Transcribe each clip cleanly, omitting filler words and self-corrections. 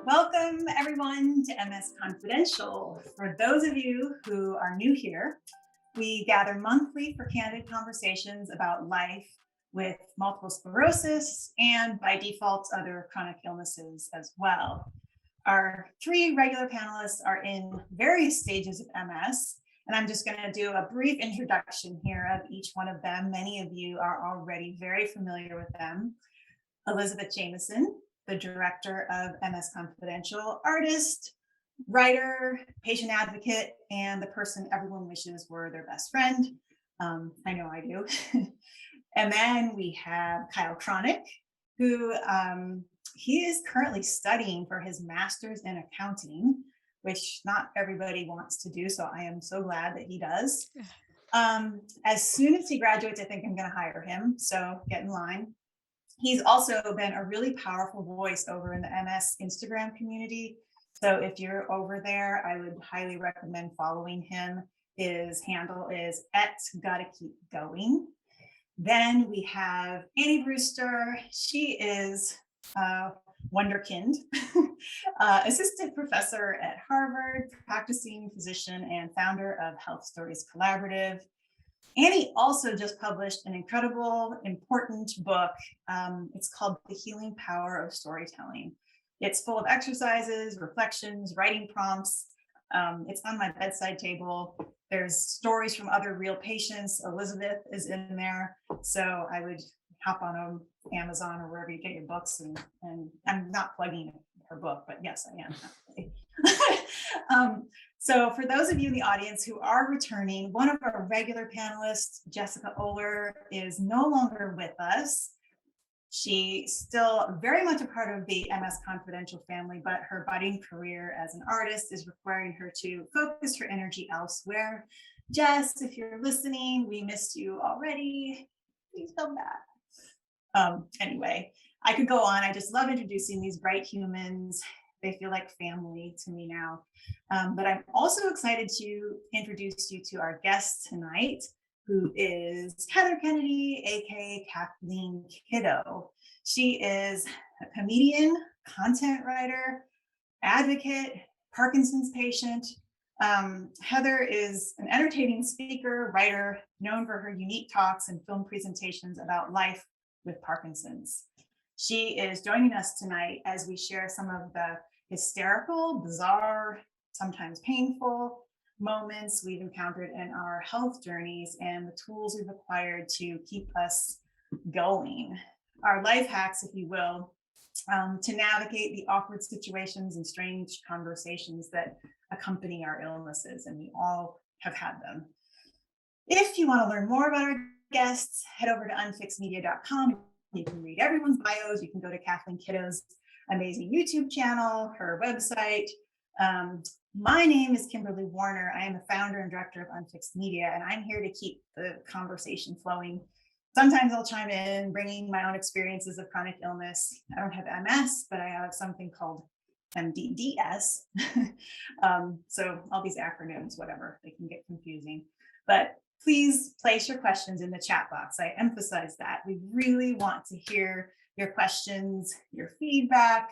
Welcome, everyone, to MS Confidential. For those of you who are new here, we gather monthly for candid conversations about life with multiple sclerosis and, by default, other chronic illnesses as well. Our three regular panelists are in various stages of MS, and I'm just going to do a brief introduction here of each one of them. Many of you are already very familiar with them. Elizabeth Jameson, the director of MS Confidential, artist, writer, patient advocate, and the person everyone wishes were their best friend. I know I do. And then we have Kyle Cronick, who he is currently studying for his master's in accounting, which not everybody wants to do. So I am so glad that he does. As soon as he graduates, I think I'm going to hire him. So get in line. He's also been a really powerful voice over in the MS Instagram community. So if you're over there, I would highly recommend following him. His handle is @gotta-keep-going. Then we have Annie Brewster. She is wonderkind, assistant professor at Harvard, practicing physician and founder of Health Stories Collaborative. Annie also just published an incredible, important book. It's called The Healing Power of Storytelling. It's full of exercises, reflections, writing prompts. It's on my bedside table. There's stories from other real patients. Elizabeth is in there. So I would hop on Amazon or wherever you get your books. And I'm not plugging her book, but yes, I am. So for those of you in the audience who are returning, one of our regular panelists, Jessica Oler, is no longer with us. She's still very much a part of the MS Confidential family, but her budding career as an artist is requiring her to focus her energy elsewhere. Jess, if you're listening, we missed you already. Please come back. Anyway, I could go on. I just love introducing these bright humans. They feel like family to me now. But I'm also excited to introduce you to our guest tonight, who is Heather Kennedy, aka Kathleen Kiddo. She is a comedian, content writer, advocate, Parkinson's patient. Heather is an entertaining speaker, writer, known for her unique talks and film presentations about life with Parkinson's. She is joining us tonight as we share some of the hysterical, bizarre, sometimes painful moments we've encountered in our health journeys and the tools we've acquired to keep us going. Our life hacks, if you will, to navigate the awkward situations and strange conversations that accompany our illnesses, and we all have had them. If you want to learn more about our guests, head over to unfixedmedia.com. You can read everyone's bios. You can go to Kathleen Kiddo's amazing YouTube channel, her website. My name is Kimberly Warner. I am the founder and director of Unfixed Media, and I'm here to keep the conversation flowing. Sometimes I'll chime in, bringing my own experiences of chronic illness. I don't have MS, but I have something called MDDS. So all these acronyms, whatever, they can get confusing. But please place your questions in the chat box. I emphasize that. We really want to hear your questions, your feedback.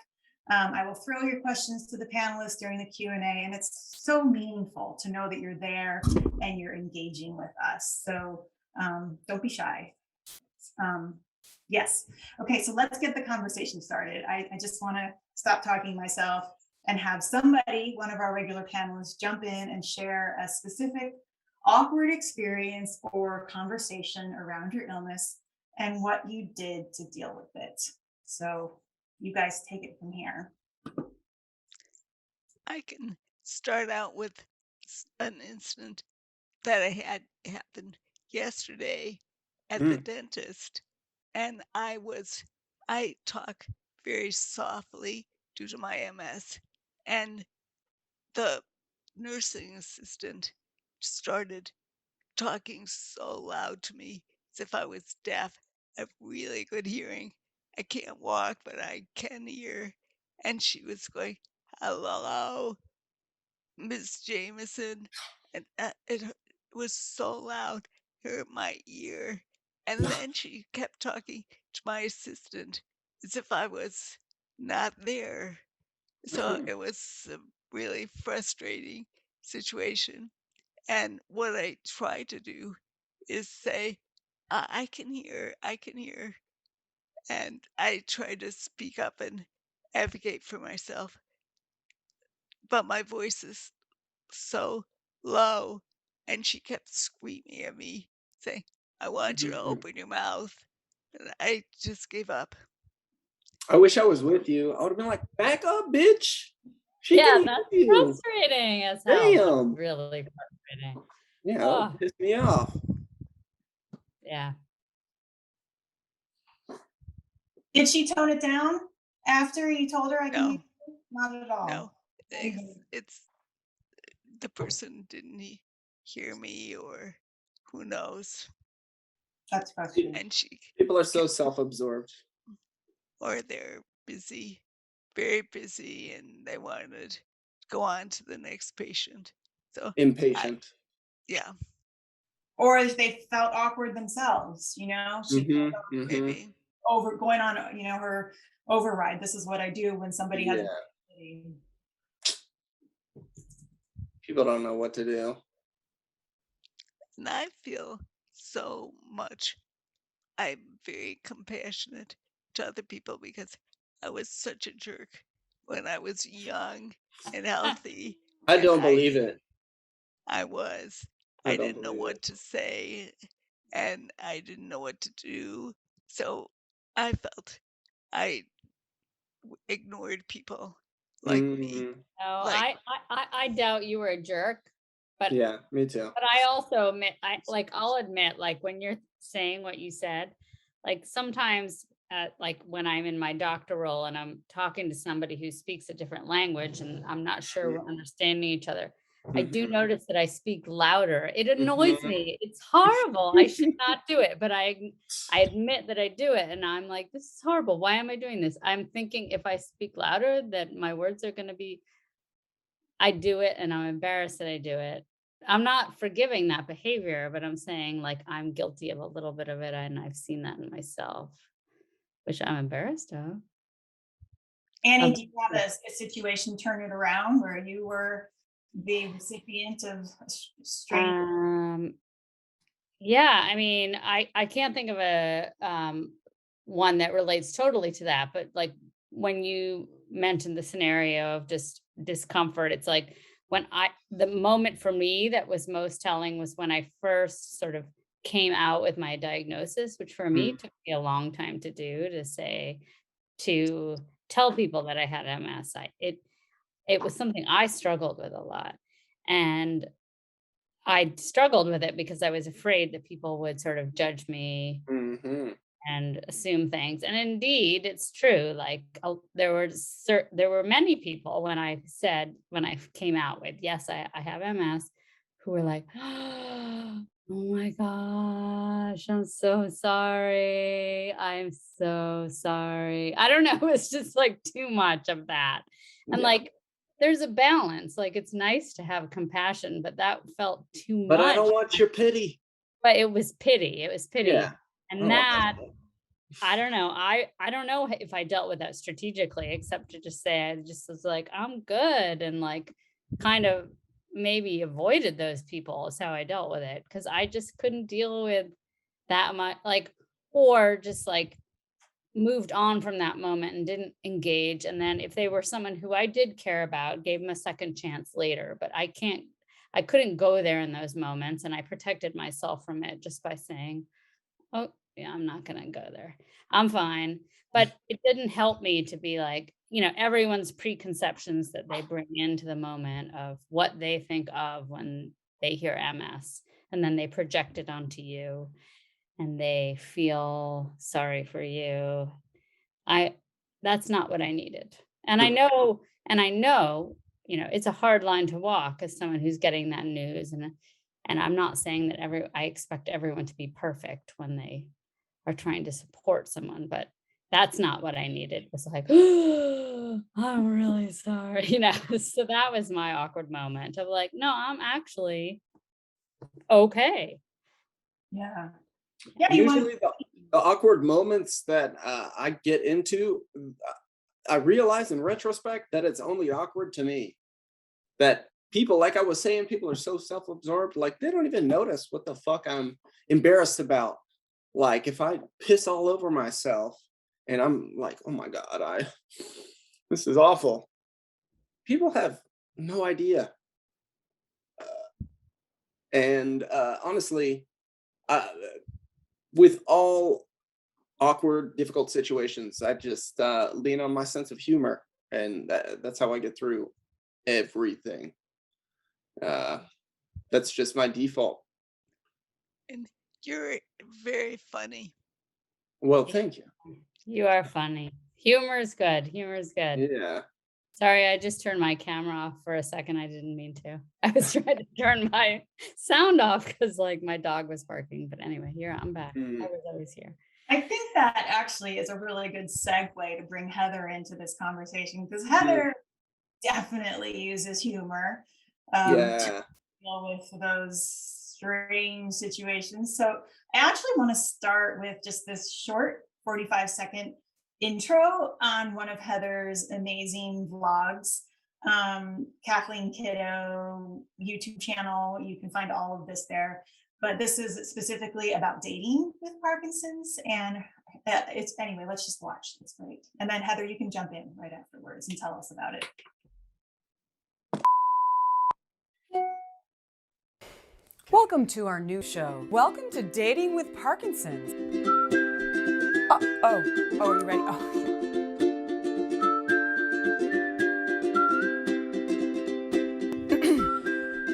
I will throw your questions to the panelists during the Q&A, and it's so meaningful to know that you're there and you're engaging with us. So don't be shy. Yes. Okay, so let's get the conversation started. I just want to stop talking myself and have somebody, one of our regular panelists, jump in and share a specific awkward experience or conversation around your illness and what you did to deal with it. So you guys take it from here. I can start out with an incident that I had happen yesterday at the dentist. And I talk very softly due to my MS. And the nursing assistant started talking so loud to me as if I was deaf. I have really good hearing. I can't walk, but I can hear. And she was going, "Hello, Miss Jameson," and it was so loud, it hurt my ear. And then she kept talking to my assistant as if I was not there. So it was a really frustrating situation. And what I try to do is say, I can hear. And I try to speak up and advocate for myself, but my voice is so low. And she kept screaming at me, saying, I want you to Mhm. open your mouth. And I just gave up. I wish I was with you. I would have been like, back up, bitch. She can Yeah, hear that's you. frustrating as hell. That's Damn. really frustrating. Yeah, that Oh, would piss me off. yeah. Did she tone it down after you told her I can hear No, you? Not at no. all. It's the person didn't hear me, or who knows. That's frustrating. And she People are so kept, self-absorbed. or they're busy, very busy, and they wanted to go on to the next patient. So I, Impatient. yeah, Or if they felt awkward themselves, you know, she Mm-hmm. Mm-hmm. maybe. over going on, you know, her override. This is what I do when somebody has. Yeah. People don't know what to do. And I feel so much. I'm very compassionate to other people because I was such a jerk when I was young and healthy, I and don't believe it. I was. I I don't didn't know believe what it. to say, and I didn't know what to do. So I felt I ignored people like me. Mm, No, Like, I doubt you were a jerk, but yeah, me too. I also admit, I'll admit, like when you're saying what you said, like sometimes, like when I'm in my doctor role and I'm talking to somebody who speaks a different language and I'm not sure we're understanding each other, I do Mhm. notice that I speak louder. It annoys Mhm. me. It's horrible. I should not do it, but I admit that I do it, and I'm like, this is horrible. Why am I doing this? I'm thinking if I speak louder, that my words are going to be. I do it and I'm embarrassed that I do it. I'm not forgiving that behavior, but I'm saying like I'm guilty of a little bit of it and I've seen that in myself, which I'm embarrassed of. Annie, Of do you have a situation turn it around where you were the recipient of strange? um yeah, I mean, I can't think of a one that relates totally to that, but like when you mentioned the scenario of just discomfort, it's like when the moment for me that was most telling was when I first sort of came out with my diagnosis, which for me Mm, took me a long time to do, to tell people that I had MS. It was something I struggled with a lot. And I struggled with it because I was afraid that people would sort of judge me mhm. and assume things. And indeed, it's true. Like there were many people when I came out with yes, I have MS, who were like, "Oh my gosh, I'm so sorry. I'm so sorry." I don't know. It's just like too much of that. And Yeah. like there's a balance. Like it's nice to have compassion, but that felt too But I much. don't want your pity. But it was pity. It was Yeah. pity. I And don't want that that shit. I don't know. I don't know if I dealt with that strategically, except to just say I just was like, I'm good, and like kind of maybe avoided those people is how I dealt with it because I just couldn't deal with that much, like, or just like moved on from that moment and didn't engage. And then if they were someone who I did care about, gave them a second chance later. But I couldn't go there in those moments, and I protected myself from it just by saying, oh, yeah, I'm not gonna go there. I'm fine. But it didn't help me to be like, everyone's preconceptions that they bring into the moment of what they think of when they hear MS, and then they project it onto you and they feel sorry for you. I That's not what I needed. And I know, it's a hard line to walk as someone who's getting that news. And I'm not saying that I expect everyone to be perfect when they are trying to support someone, but that's not what I needed. It was like, oh, I'm really sorry. So that was my awkward moment of like, no, I'm actually okay. Yeah. Yeah, you want Usually the awkward moments that I get into, I realize in retrospect that it's only awkward to me. That people, like I was saying, people are so self-absorbed, like they don't even notice what the fuck I'm embarrassed about. Like if I piss all over myself and I'm like, oh my God, this is awful. People have no idea. And honestly, with all awkward, difficult situations, I just lean on my sense of humor, and that's how I get through everything. That's just my default. And you're very funny. Well, thank you. You are funny. Humor is good. Humor is good. Yeah. Sorry, I just turned my camera off for a second. I didn't mean to. I was trying to turn my sound off because like my dog was barking. But anyway, here I'm back. I was always here. I think that actually is a really good segue to bring Heather into this conversation, because Heather definitely uses humor to deal with those strange situations. So I actually want to start with just this short 45-second intro on one of Heather's amazing vlogs. Kathleen Kiddo YouTube channel. You can find all of this there. But this is specifically about dating with Parkinson's, and it's anyway. Let's just watch. It's great. And then Heather, you can jump in right afterwards and tell us about it. Welcome to our new show. Welcome to Dating with Parkinson's. Are you ready?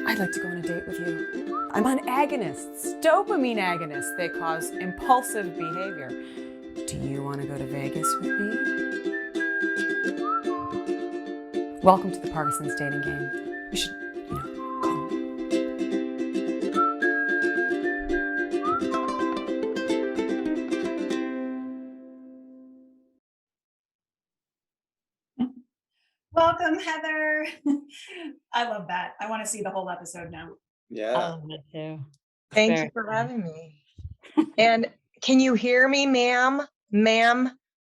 I'd like to go on a date with you. I'm on agonists, dopamine agonists. They cause impulsive behavior. Do you want to go to Vegas with me? Welcome to the Parkinson's dating game. You should, call me. Welcome, Heather. I love that. I want to see the whole episode now. Yeah. I love it too. Thank you for having me. And can you hear me, ma'am? Ma'am?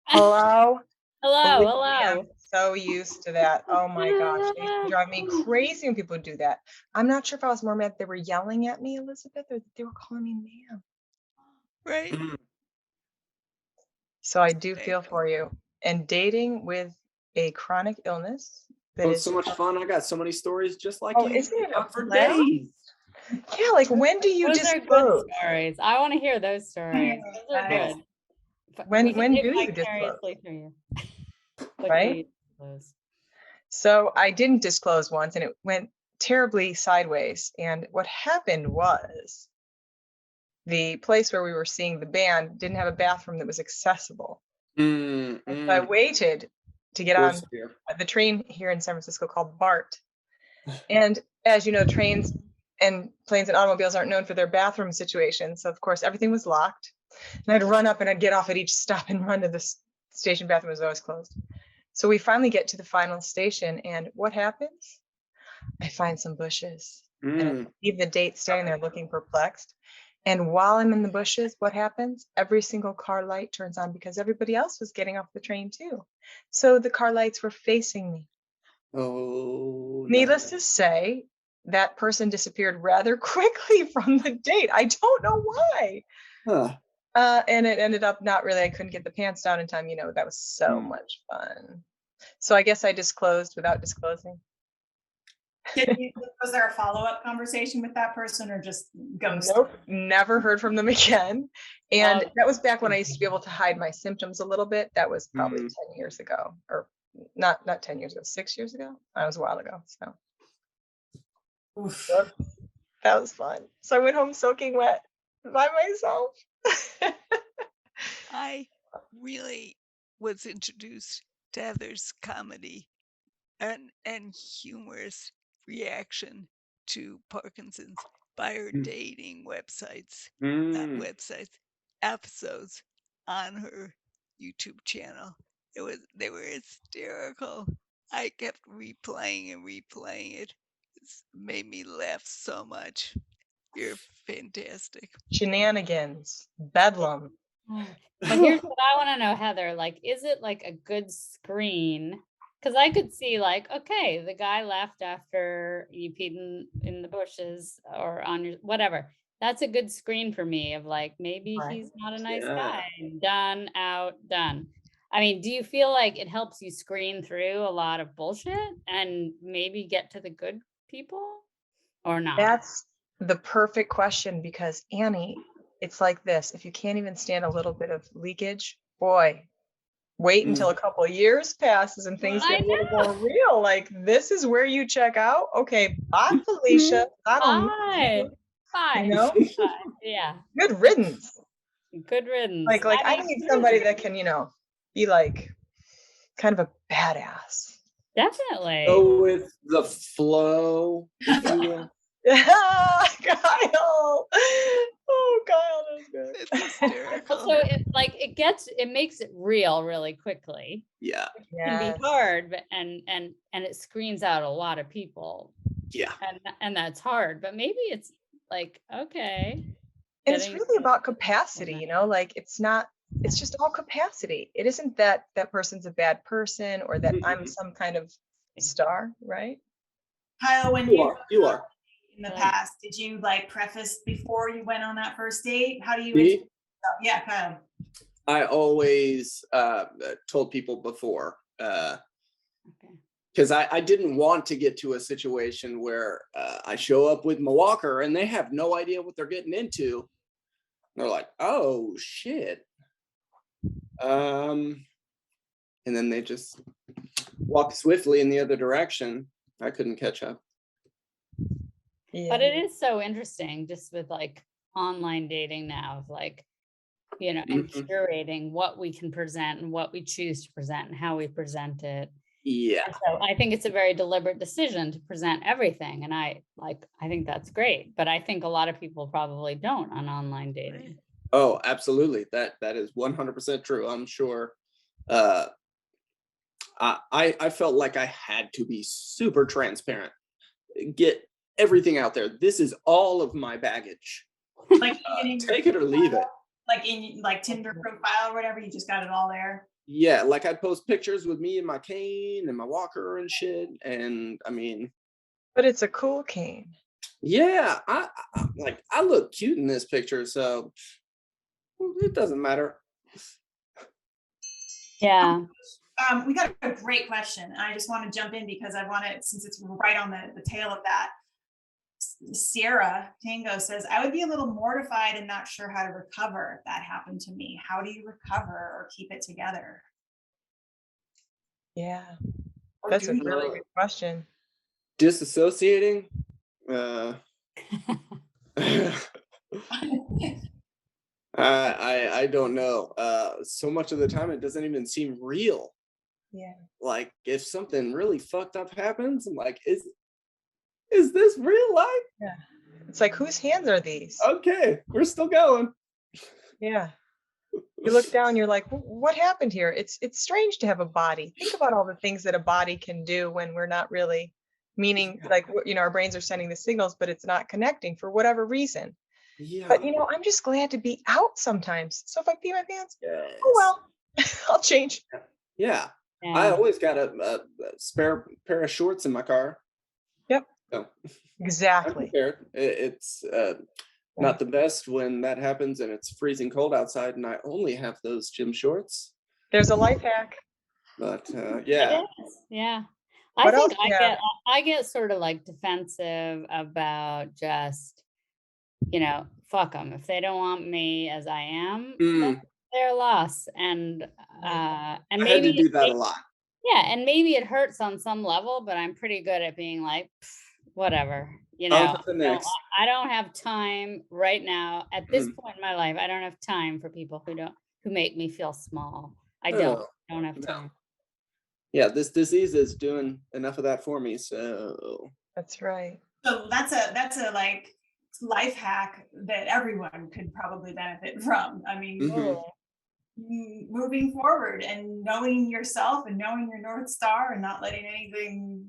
Hello? Hello, Believe me, hello. I'm so used to that. Oh my gosh. It used to drive me crazy when people do that. I'm not sure if I was more mad they were yelling at me, Elizabeth, or they were calling me ma'am. Right? So I do feel for you. And dating with a chronic illness that It's is so much fun. I got so many stories just like you. isn't it Talk for blast? days. Yeah, like when do you Those are good disclose? stories. I want to hear those stories. Those are good. When We can do live you disclose? vicariously through you. What Right? do you disclose? So I didn't disclose once, and it went terribly sideways. And what happened was the place where we were seeing the band didn't have a bathroom that was accessible. And so I waited to get on the train here in San Francisco called BART. And as you know, trains and planes and automobiles aren't known for their bathroom situations. So of course, everything was locked. And I'd run up and I'd get off at each stop and run to the station bathroom was always closed. So we finally get to the final station, and what happens? I find some bushes and I leave the date standing there looking perplexed. And while I'm in the bushes, what happens? Every single car light turns on because everybody else was getting off the train too. So the car lights were facing me. Oh, Needless to say, that person disappeared rather quickly from the date. I don't know why. And it ended up not really, I couldn't get the pants down in time. That was so much fun. So I guess I disclosed without disclosing. Was there a follow-up conversation with that person, or just ghost? Nope, never heard from them again. And that was back when I used to be able to hide my symptoms a little bit. That was probably 10 years ago, or not 10 years ago, 6 years ago. That was a while ago. So that was fun. So I went home soaking wet by myself. I really was introduced to Heather's comedy and humorous reaction to Parkinson's by her dating websites, not websites, episodes on her YouTube channel. They were hysterical. I kept replaying it. It's made me laugh so much. You're fantastic. Shenanigans, bedlam. But here's what I want to know, Heather. Like, is it like a good screen? Because I could see like, okay, the guy left after you peed in the bushes or on your whatever. That's a good screen for me of like, maybe Right. he's not a nice Yeah. guy. Done, out, done. I mean, do you feel like it helps you screen through a lot of bullshit and maybe get to the good people or not? That's the perfect question because Annie, it's like this. If you can't even stand a little bit of leakage, boy, wait until a couple of years passes and things I get a little more real. Like this is where you check out. Okay, bye, Felicia. I don't need Bye. you. Bye. You know, Yeah. good riddance. Good riddance. Like I need somebody that can, be like kind of a badass. Definitely. Go with the flow, if you will. Kyle. Oh, Kyle, that's good. It's hysterical. So it makes it real really quickly. Yeah. It can be hard, but and it screens out a lot of people. Yeah. And that's hard, but maybe it's like, okay. And it's really about capacity, like it's just all capacity. It isn't that that person's a bad person or that I'm some kind of star, right? Kyle, when You are. in the past, did you like preface before you went on that first date? How do you? Me? Yeah, Kyle. I always told people before, because I didn't want to get to a situation where I show up with my walker and they have no idea what they're getting into. They're like, oh shit. And then they just walk swiftly in the other direction. I couldn't catch up. Yeah. But it is so interesting just with like online dating now of like, and curating what we can present and what we choose to present and how we present it. Yeah. And so I think it's a very deliberate decision to present everything. And I think that's great. But I think a lot of people probably don't on online dating. Oh, absolutely. That is 100% true. I'm sure. I felt like I had to be super transparent, get everything out there. This is all of my baggage. Like take it or leave it. Like in Tinder profile or whatever, you just got it all there. Yeah, like I'd post pictures with me and my cane and my walker and shit. And I mean, but it's a cool cane. Yeah, I look cute in this picture, so it doesn't matter. Yeah. We got a great question. I just want to jump in because I want to, since it's right on the tail of that. Sierra Tango says, I would be a little mortified and not sure how to recover if that happened to me. How do you recover or keep it together? Yeah, that's a really good question. Disassociating? I don't know. So much of the time it doesn't even seem real. Yeah. Like if something really fucked up happens, I'm like, is this real life? Yeah. It's like, whose hands are these? Okay, we're still going. Yeah. You look down, you're like, what happened here? It's strange to have a body. Think about all the things that a body can do when we're not really meaning, like, our brains are sending the signals, but it's not connecting for whatever reason. Yeah. But, I'm just glad to be out sometimes. So if I pee my pants, yes. Oh, well, I'll change. Yeah. I always got a spare pair of shorts in my car. Yep. So exactly. It's not the best when that happens and it's freezing cold outside and I only have those gym shorts. There's a life hack. But yeah. Yeah. What I think else? I get sort of like defensive about just, fuck them. If they don't want me as I am, that's their loss. And I had to do that a lot. Yeah, and maybe it hurts on some level, but I'm pretty good at being like, whatever, I don't have time right now at this point in my life. I don't have time for people who make me feel small. I don't have time. Yeah, this disease is doing enough of that for me. So that's right. So that's a like life hack that everyone could probably benefit from. I mean, moving forward and knowing yourself and knowing your North Star and not letting anything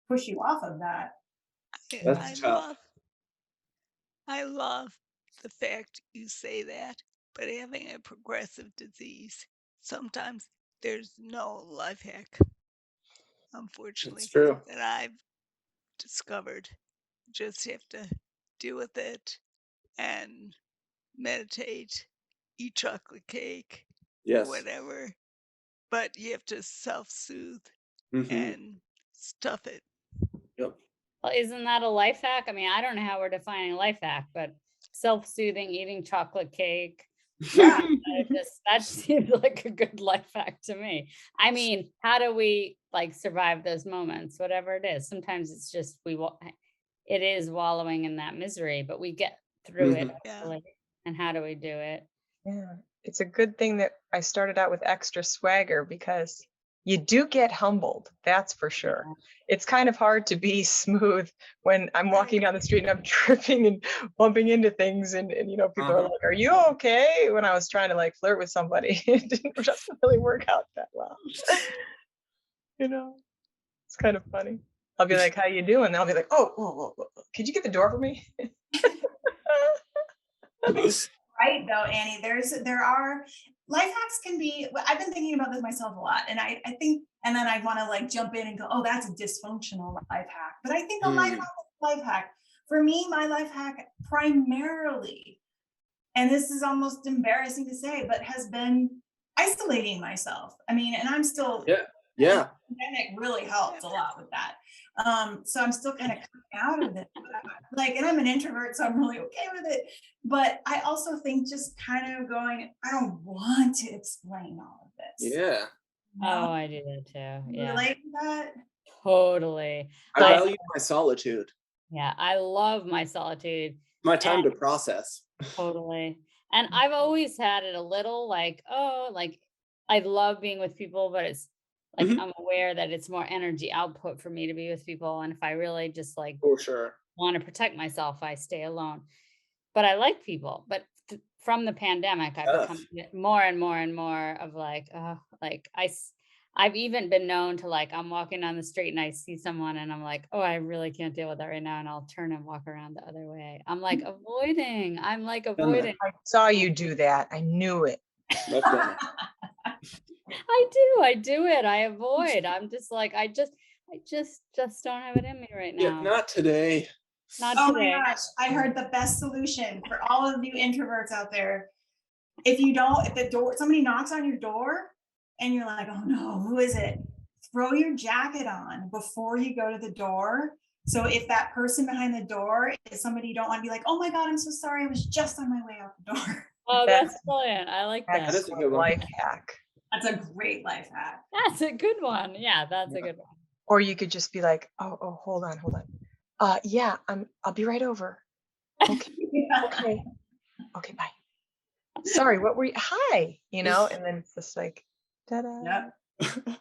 push you off of that. That's tough. I love the fact you say that but having a progressive disease, sometimes there's no life hack, unfortunately, It's true. that I've discovered. Just have to deal with it and meditate, eat chocolate cake, Yes. whatever. But you have to self-soothe Hmm. and stuff it. Yep. Well, isn't that a life hack? I mean, I don't know how we're defining life hack, but self-soothing, eating chocolate cake. Yeah. That seems like a good life hack to me. I mean, how do we like survive those moments, whatever it is? Sometimes it's just it is wallowing in that misery, but we get through it. Yeah. hopefully. And how do we do it? Yeah, it's a good thing that I started out with extra swagger because you do get humbled, that's for sure. Yeah. It's kind of hard to be smooth when I'm walking down the street and I'm tripping and bumping into things and people are like, "Are you okay?" When I was trying to like flirt with somebody, it doesn't really work out that well. It's kind of funny. I'll be like, "How you doing?" And they'll be like, "Oh, could you get the door for me?" Right though, Annie, there are life hacks can be, I've been thinking about this myself a lot. And I think, and then I want to like jump in and go, oh, that's a dysfunctional life hack. But I think a life hack, for me, my life hack primarily, and this is almost embarrassing to say, but has been isolating myself. I mean, and I'm still, Yeah. the pandemic really helped a lot with that. So I'm still kind of coming out of it. Like, and I'm an introvert, so I'm really okay with it. But I also think just kind of going, I don't want to explain all of this. Yeah. Oh, I do that too. You Yeah, relate to that? totally. I value my solitude. Yeah, I love my solitude. My time to process. Totally. And I've always had it a little like, oh, like I love being with people, but it's like I'm aware that it's more energy output for me to be with people. And if I really just like For sure. want to protect myself, I stay alone. But I like people. But from the pandemic, I've become more and more and more of like, like I've even been known to like, I'm walking down the street and I see someone and I'm like, oh, I really can't deal with that right now. And I'll turn and walk around the other way. I'm like avoiding. I saw you do that. I knew it. I do it. I avoid. I'm just like, I just don't have it in me right now. Yeah, not today. Not Oh today. my gosh, I heard the best solution for all of you introverts out there. If the door, somebody knocks on your door and you're like, oh no, who is it? Throw your jacket on before you go to the door. So if that person behind the door is somebody you don't want to be like, oh my God, I'm so sorry. I was just on my way out the door. Oh, that's brilliant. I like that. That is a good one. Life hack. That's a great life hack. That's a good one. Yeah, that's a good one. Or you could just be like, oh, hold on. Yeah, I'll be right over. Okay. Okay, bye. Sorry, what were you? Hi, and then it's just like, ta-da. Yep.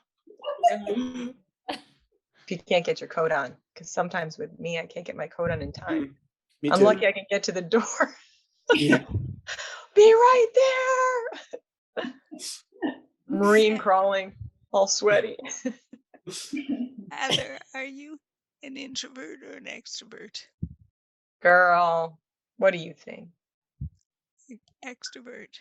If you can't get your coat on, because sometimes with me, I can't get my coat on in time. Me I'm too. lucky I can get to the door. Yeah. Be right there. Marine crawling, all sweaty. Heather, are you an introvert or an extrovert? Girl, what do you think? Extrovert.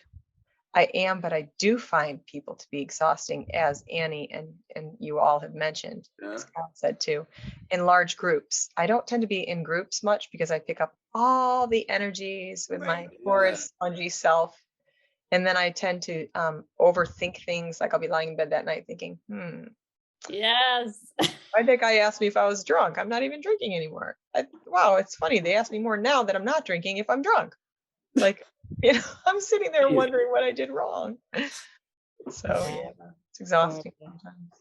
I am, but I do find people to be exhausting, as Annie and you all have mentioned. Scott said too, in large groups. I don't tend to be in groups much because I pick up all the energies with my porous, spongy self. And then I tend to overthink things. Like I'll be lying in bed that night thinking, Yes. I think I asked me if I was drunk. I'm not even drinking anymore. Wow, it's funny. They ask me more now that I'm not drinking if I'm drunk. Like, I'm sitting there wondering what I did wrong. So yeah, it's exhausting sometimes.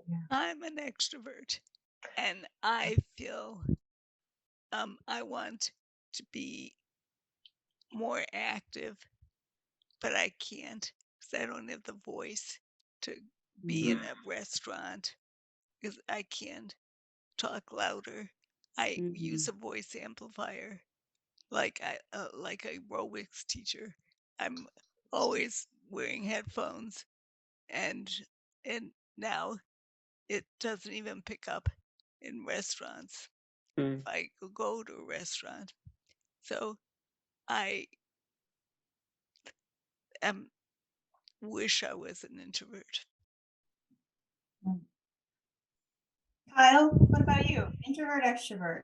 Yeah. I'm an extrovert and I feel I want to be more active, but I can't because I don't have the voice to be in a restaurant because I can't talk louder. I use a voice amplifier like like a aerobics teacher. I'm always wearing headphones and now it doesn't even pick up in restaurants if I go to a restaurant. So I wish I was an introvert. Kyle, what about you? Introvert, extrovert?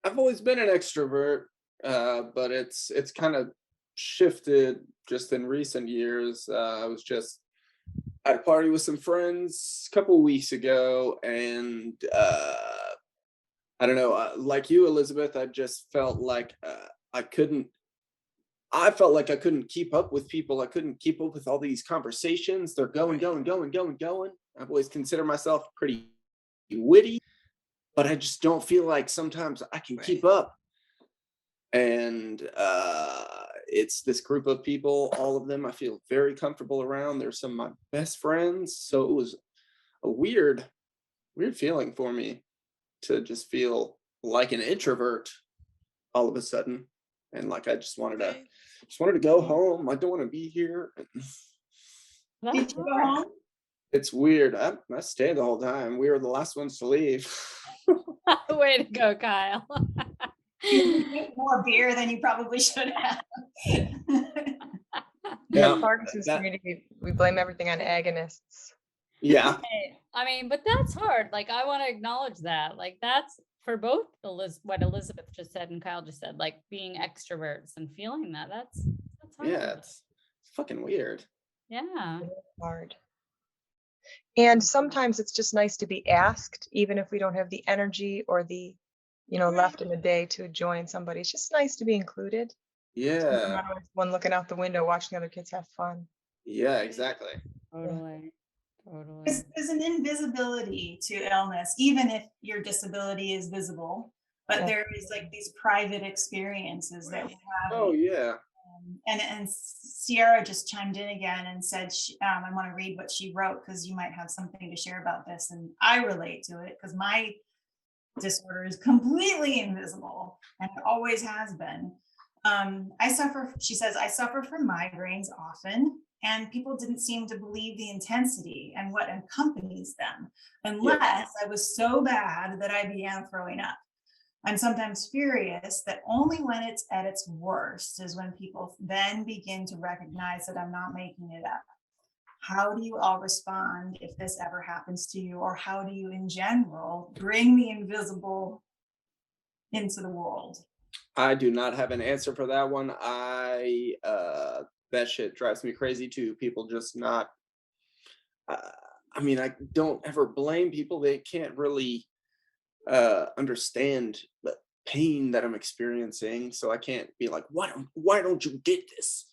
I've always been an extrovert, but it's kind of shifted just in recent years. I was just at a party with some friends a couple of weeks ago, and I don't know, like you, Elizabeth, I just felt like I couldn't. I felt like I couldn't keep up with people. I couldn't keep up with all these conversations. They're going, Right. going, going, going, going. I've always considered myself pretty witty, but I just don't feel like sometimes I can keep Right. up. And it's this group of people, all of them I feel very comfortable around. They're some of my best friends. So it was a weird feeling for me to just feel like an introvert all of a sudden. And like I just wanted Right. to go home. I don't want to be here. Did That's you go hard. home? It's weird. I stayed the whole time. We were the last ones to leave. Way to go, Kyle. You drank more beer than you probably should have. Yeah, The Parkinson's that- community, we blame everything on agonists. yeah. Hey, I mean, but that's hard. Like, I want to acknowledge that. Like, that's for both what Elizabeth just said and Kyle just said, like being extroverts and feeling that. That's hard. Yeah, it's fucking weird. Yeah. Hard. And sometimes it's just nice to be asked, even if we don't have the energy or the, left in the day to join somebody. It's just nice to be included. Yeah, Not always one looking out the window watching other kids have fun. yeah, exactly. Totally. Totally. There's an invisibility to illness, even if your disability is visible, but Yeah. there is like these private experiences that we have. Oh yeah. And Sierra just chimed in again and said, I want to read what she wrote because you might have something to share about this. And I relate to it because my disorder is completely invisible and it always has been. She says, I suffer from migraines often, and people didn't seem to believe the intensity and what accompanies them, unless I was so bad that I began throwing up. I'm sometimes furious that only when it's at its worst is when people then begin to recognize that I'm not making it up. How do you all respond if this ever happens to you? Or how do you, in general, bring the invisible into the world? I do not have an answer for that one. That shit drives me crazy too. People just not. I mean, I don't ever blame people. They can't really understand the pain that I'm experiencing, so I can't be like, why don't you get this?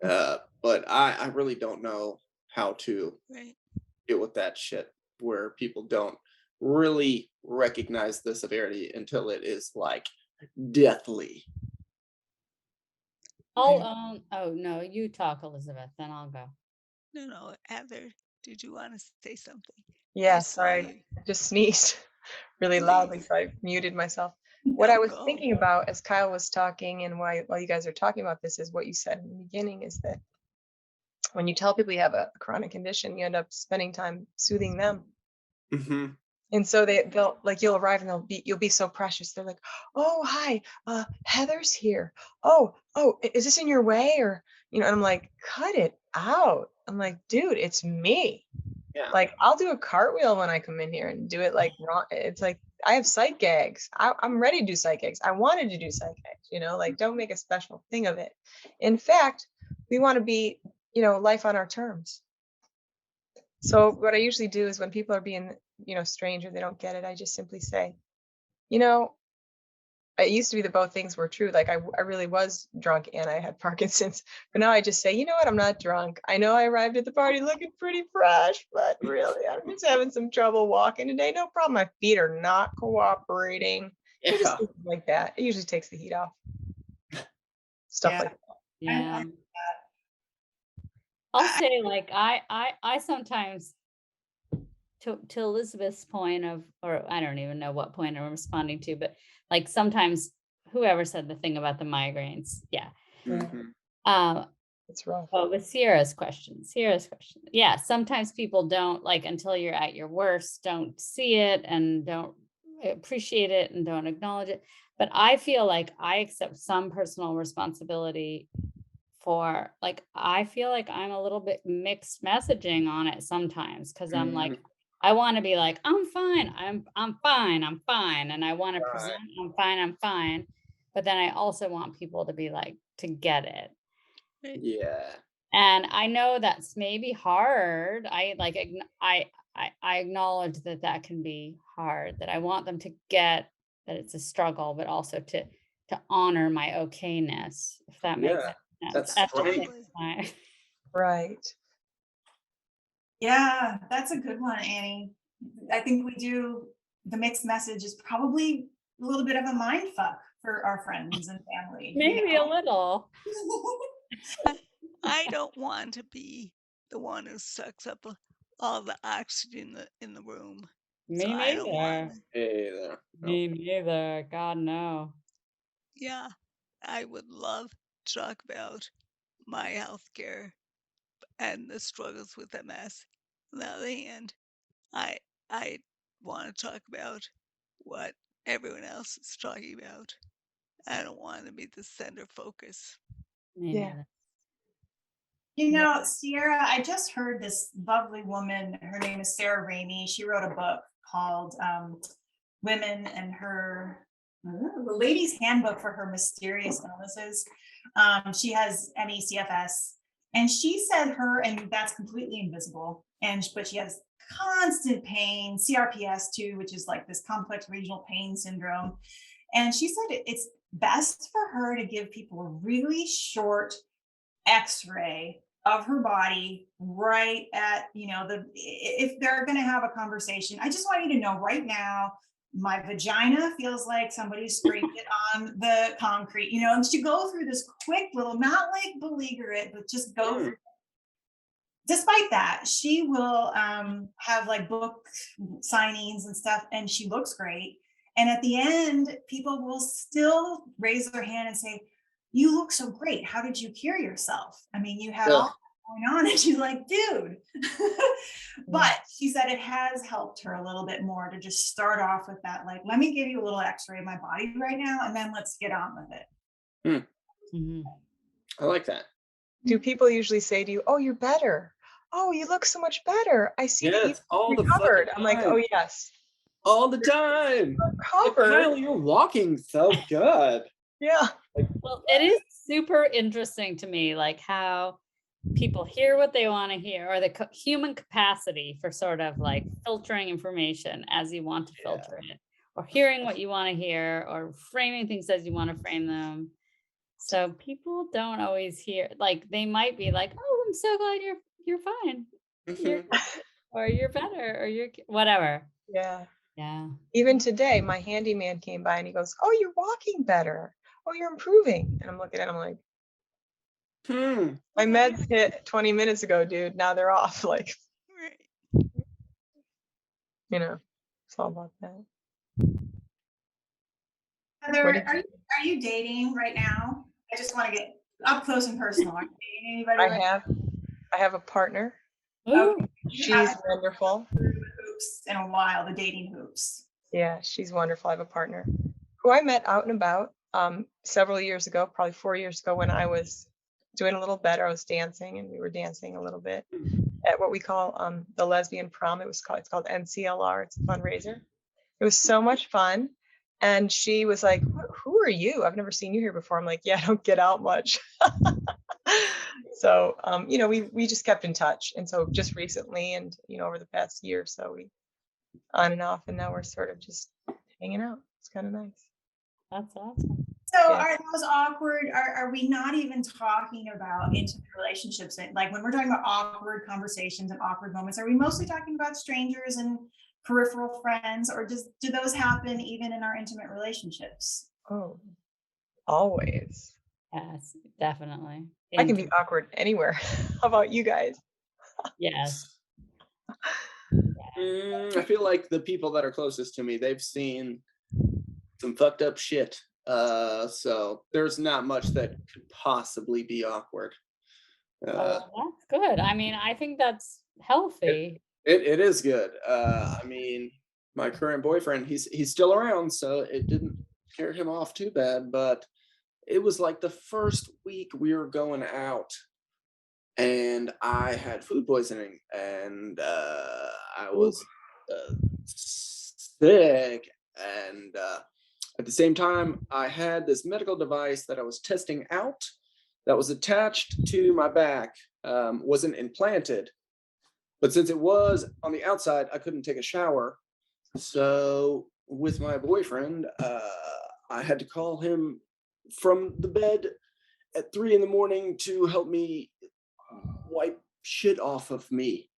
But I really don't know how to Right. deal with that shit where people don't really recognize the severity until it is like deathly. Oh no, you talk, Elizabeth, then I'll go. No, Heather, did you want to say something? Yeah, I saw sorry, you. I just sneezed really loudly, so I muted myself. What No, I was go. thinking about as Kyle was talking and while you guys are talking about this is what you said in the beginning is that when you tell people you have a chronic condition, you end up spending time soothing them. Mm-hmm. And so they'll like you'll arrive and you'll be so precious. They're like, oh hi, Heather's here. Oh, is this in your way? Or and I'm like, cut it out. I'm like, dude, it's me. Yeah. Like I'll do a cartwheel when I come in here and do it like wrong. It's like I have sight gags. I'm ready to do sight gags. I wanted to do sight gags, like don't make a special thing of it. In fact, we want to be, life on our terms. So what I usually do is when people are being, strange or they don't get it, I just simply say, it used to be that both things were true. Like I really was drunk and I had Parkinson's. But now I just say, you know what? I'm not drunk. I know I arrived at the party looking pretty fresh, but really I'm just having some trouble walking today. No problem. My feet are not cooperating. Yeah. Just things like that. It usually takes the heat off. Stuff Yeah. like that. Yeah. I'll say like I sometimes to Elizabeth's point of, or I don't even know what point I'm responding to, but like sometimes whoever said the thing about the migraines, yeah. Mhm. It's rough. Oh, with Sierra's question. Yeah, sometimes people don't like until you're at your worst, don't see it and don't appreciate it and don't acknowledge it. But I feel like I accept some personal responsibility for like, I feel like I'm a little bit mixed messaging on it sometimes because I'm like, I want to be like, I'm fine, I'm fine, I'm fine. And I want to present I'm fine, I'm fine. But then I also want people to be like, to get it. Yeah. And I know that's maybe hard. I like, I acknowledge that that can be hard, that I want them to get that it's a struggle, but also to honor my okayness, if that makes Yeah. sense. That's At the great. same time. Right. Yeah, that's a good one, Annie. I think we do, the mixed message is probably a little bit of a mind fuck for our friends and family. Maybe a little. I don't want to be the one who sucks up all the oxygen in the room. Me So I don't want. neither. Hey there. Me neither. God no. Yeah, I would love to talk about my healthcare and the struggles with MS. On the other hand, I want to talk about what everyone else is talking about. I don't want to be the center focus. Me Yeah. neither. You know, Sierra, I just heard this lovely woman, her name is Sarah Rainey. She wrote a book called Women and Her, the Lady's Handbook for Her Mysterious Illnesses. She has ME/CFS, and she said her, and that's completely invisible, but she has constant pain, CRPS too, which is like this complex regional pain syndrome. And she said it's best for her to give people a really short x-ray of her body right at, if they're going to have a conversation. I just want you to know right now, my vagina feels like somebody scraped it on the concrete, and to go through this quick little, not like beleaguer it, but just go through. Despite that, she will have like book signings and stuff, and she looks great. And at the end, people will still raise their hand and say, you look so great. How did you cure yourself? I mean, you had all that going on. And she's like, dude. But she said it has helped her a little bit more to just start off with that. Like, let me give you a little x-ray of my body right now, and then let's get on with it. I like that. Do people usually say to you, oh, you're better? Oh, you look so much better. I see that Yes, all you've the fucking recovered. I'm like, oh, time. yes. All the time. Like, Recovered. Kyle, you're walking so good. Yeah. Well, it is super interesting to me, like how people hear what they want to hear, or the human capacity for sort of like filtering information as you want to filter it, or hearing what you want to hear, or framing things as you want to frame them. So people don't always hear, like they might be like, oh, I'm so glad you're fine. You're, or you're better, or you're whatever. Yeah. Yeah. Even today, my handyman came by and he goes, oh, you're walking better. Oh, you're improving. And I'm looking at him like, my meds hit 20 minutes ago, dude. Now they're off. Like, it's all about that. Heather, are you dating right now? I just want to get up close and personal. Are you dating anybody? I have a partner. Okay. She's wonderful. Hoops in a while, the dating hoops. Yeah, she's wonderful. I have a partner who I met out and about several years ago, probably 4 years ago, when I was doing a little better. I was dancing, and we were dancing a little bit at what we call the lesbian prom. It's called NCLR. It's a fundraiser. It was so much fun. And she was like, who are you? I've never seen you here before. I'm like, yeah, I don't get out much. So, we just kept in touch. And so just recently, and, over the past year or so, we on and off, and now we're sort of just hanging out. It's kind of nice. That's awesome. So are those awkward? Are we not even talking about intimate relationships? Like when we're talking about awkward conversations and awkward moments, are we mostly talking about strangers and peripheral friends, or do those happen even in our intimate relationships? Oh, always. Yes, definitely. I can be awkward anywhere. How about you guys? Yes. I feel like the people that are closest to me, they've seen some fucked up shit. So there's not much that could possibly be awkward. That's good. I mean, I think that's healthy. It is good. I mean, my current boyfriend, he's still around, so it didn't scare him off too bad, but it was like the first week we were going out, and I had food poisoning, and I was sick, and at the same time, I had this medical device that I was testing out that was attached to my back, wasn't implanted, but since it was on the outside, I couldn't take a shower. So with my boyfriend, I had to call him from the bed at 3 a.m. to help me wipe shit off of me.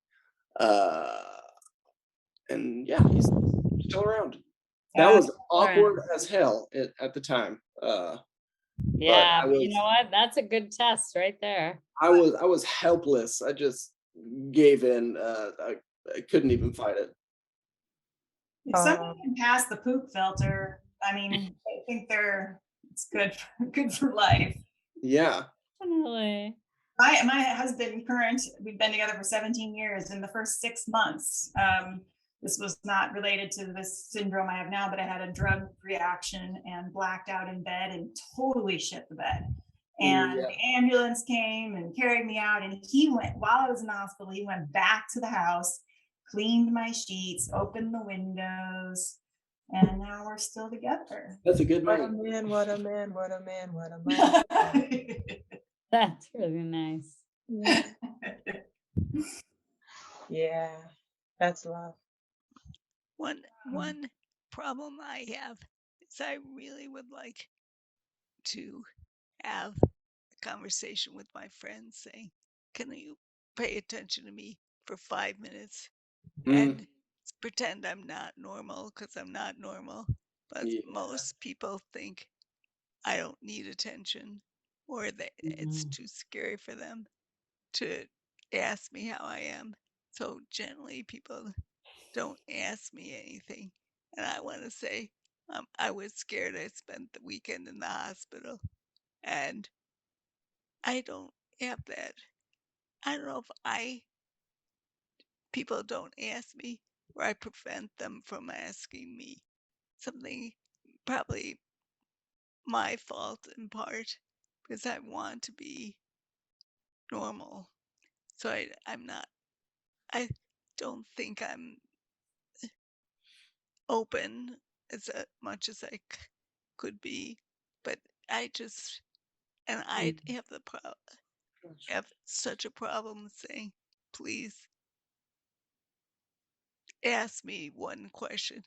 And yeah, he's still around. That was awkward as hell at the time. Yeah, but you know what? That's a good test right there. I was helpless. I just gave in. I couldn't even fight it. If someone can pass the poop filter, I mean, I think it's good for life. Yeah. Definitely. My husband, we've been together for 17 years. In the first 6 months, this was not related to this syndrome I have now, but I had a drug reaction and blacked out in bed and totally shit the bed. And the ambulance came and carried me out. And while I was in the hospital, he went back to the house, cleaned my sheets, opened the windows, and now we're still together. That's a good What a man. man, what a man, what a man, what a man. That's really nice. Yeah, that's love. One problem I have is I really would like to have a conversation with my friends saying, can you pay attention to me for 5 minutes and pretend I'm not normal, because I'm not normal. But most people think I don't need attention, or that it's too scary for them to ask me how I am. So generally people don't ask me anything. And I want to say, I was scared. I spent the weekend in the hospital, and I don't have that. I don't know if people don't ask me, or I prevent them from asking me. Something probably my fault in part, because I want to be normal. So I don't think I'm open as much as I could be, but I have such a problem saying, please ask me one question,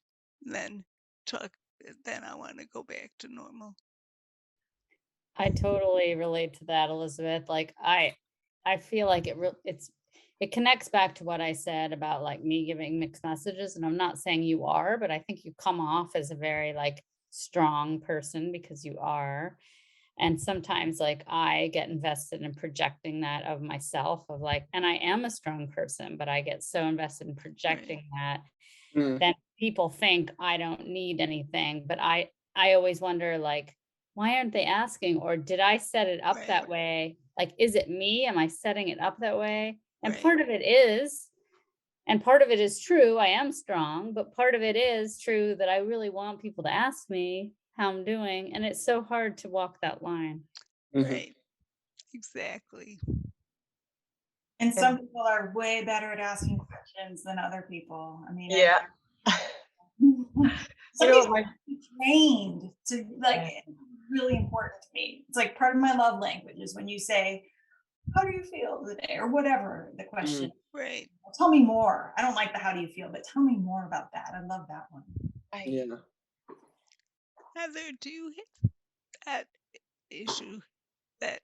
and then I want to go back to normal. I totally relate to that, Elizabeth. Like I feel like it connects back to what I said about like me giving mixed messages. And I'm not saying you are, but I think you come off as a very like strong person because you are. And sometimes like I get invested in projecting that of myself of like, and I am a strong person, but I get so invested in projecting that that people think I don't need anything. But I always wonder like, why aren't they asking? Or did I set it up that way? Like, is it me? Am I setting it up that way? And part of it is, and part of it is true, I am strong, but part of it is true that I really want people to ask me how I'm doing. And it's so hard to walk that line. Right. Exactly. And some people are way better at asking questions than other people. I mean, yeah. some people are trained to like, it's really important to me. It's like part of my love language is when you say, how do you feel today? Or whatever the question. Right. Tell me more. I don't like the how do you feel, but tell me more about that. I love that one. Yeah. Heather, do you have that issue that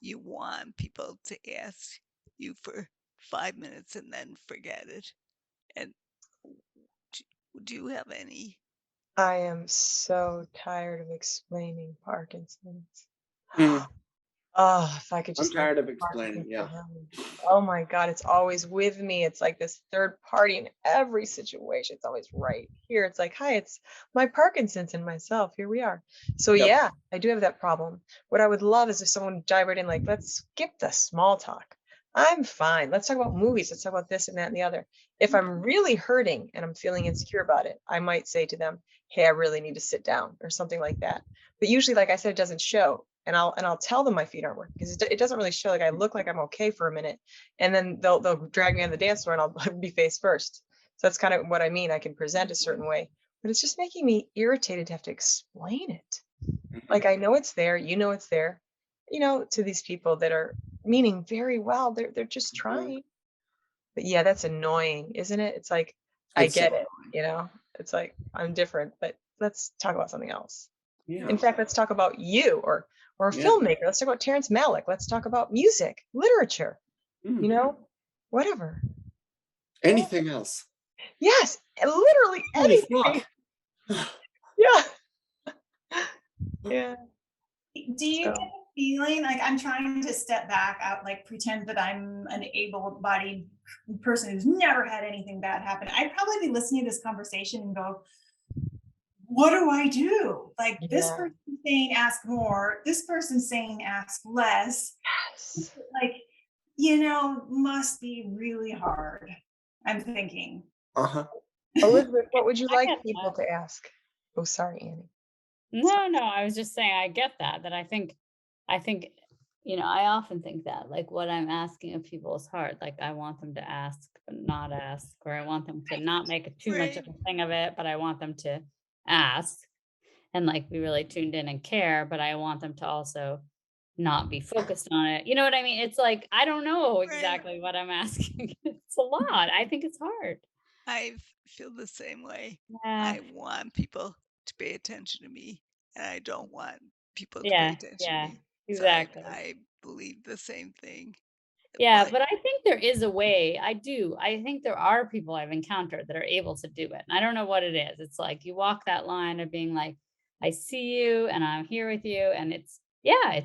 you want people to ask you for 5 minutes and then forget it? And do you have any? I am so tired of explaining Parkinson's. Oh, if I could just. I'm tired of explaining. Yeah. Oh my God, it's always with me. It's like this third party in every situation. It's always right here. It's like, hi, it's my Parkinson's and myself. Here we are. So yeah, I do have that problem. What I would love is if someone would dive right in, like, let's skip the small talk. I'm fine. Let's talk about movies. Let's talk about this and that and the other. If I'm really hurting and I'm feeling insecure about it, I might say to them, hey, I really need to sit down or something like that. But usually, like I said, it doesn't show. And I'll tell them my feet aren't working because it doesn't really show. Like I look like I'm okay for a minute, and then they'll drag me on the dance floor and I'll be face first. So that's kind of what I mean. I can present a certain way, but it's just making me irritated to have to explain it. Like I know it's there, you know it's there, to these people that are meaning very well. They're just trying. But yeah, that's annoying, isn't it? It's like I It's get it, It's like I'm different, but let's talk about something else. Yeah. In fact, let's talk about you or a Yeah. filmmaker. Let's talk about Terrence Malick. Let's talk about music, literature, whatever. Anything else? Yes, literally Holy anything. fuck. Yeah. Yeah. Do you So- get a feeling like I'm trying to step back out, like pretend that I'm an able-bodied person who's never had anything bad happen? I'd probably be listening to this conversation and go, what do I do? Like this Yeah. person saying ask more, this person saying ask less. Yes. Like, must be really hard. I'm thinking. Uh-huh. Elizabeth, what would you I like get people that. to ask? Oh, sorry, Annie. No, I was just saying I get that. I think, I often think that like what I'm asking of people is hard. Like I want them to ask but not ask, or I want them to not make too much of a thing of it, but I want them to ask and like be really tuned in and care, but I want them to also not be focused on it. You know what I mean? It's like I don't know exactly what I'm asking. It's a lot. I think it's hard. I feel the same way. Yeah. I want people to pay attention to me, and I don't want people to pay Yeah, attention yeah, to me. exactly. So I believe the same thing. Yeah, But but I think there is a way. I do. I think there are people I've encountered that are able to do it. And I don't know what it is. It's like you walk that line of being like, I see you and I'm here with you. And it's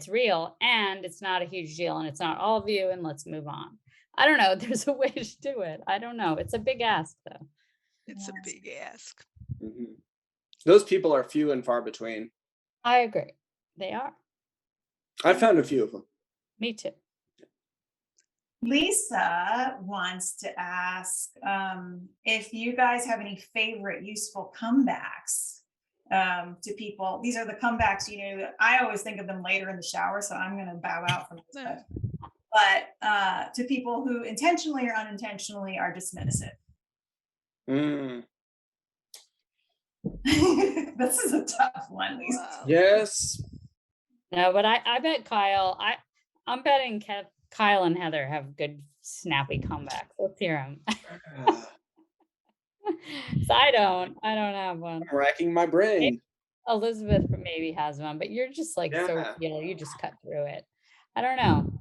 real and it's not a huge deal and it's not all of you. And let's move on. I don't know. There's a way to do it. I don't know. It's a big ask though. it's a big ask. Mhm. Those people are few and far between. I agree. They are. I found a few of them. Me too. Lisa wants to ask if you guys have any favorite useful comebacks to people. These are the comebacks, I always think of them later in the shower, so I'm going to bow out from this. But to people who intentionally or unintentionally are dismissive. Mm. This is a tough one, Lisa. Wow. Yes. No, but I bet Kyle, I'm betting Kyle and Heather have good snappy comebacks. Let's hear them. So I don't have one. I'm racking my brain. Elizabeth maybe has one, but you're just like so Yeah. real. You just cut through it. I don't know.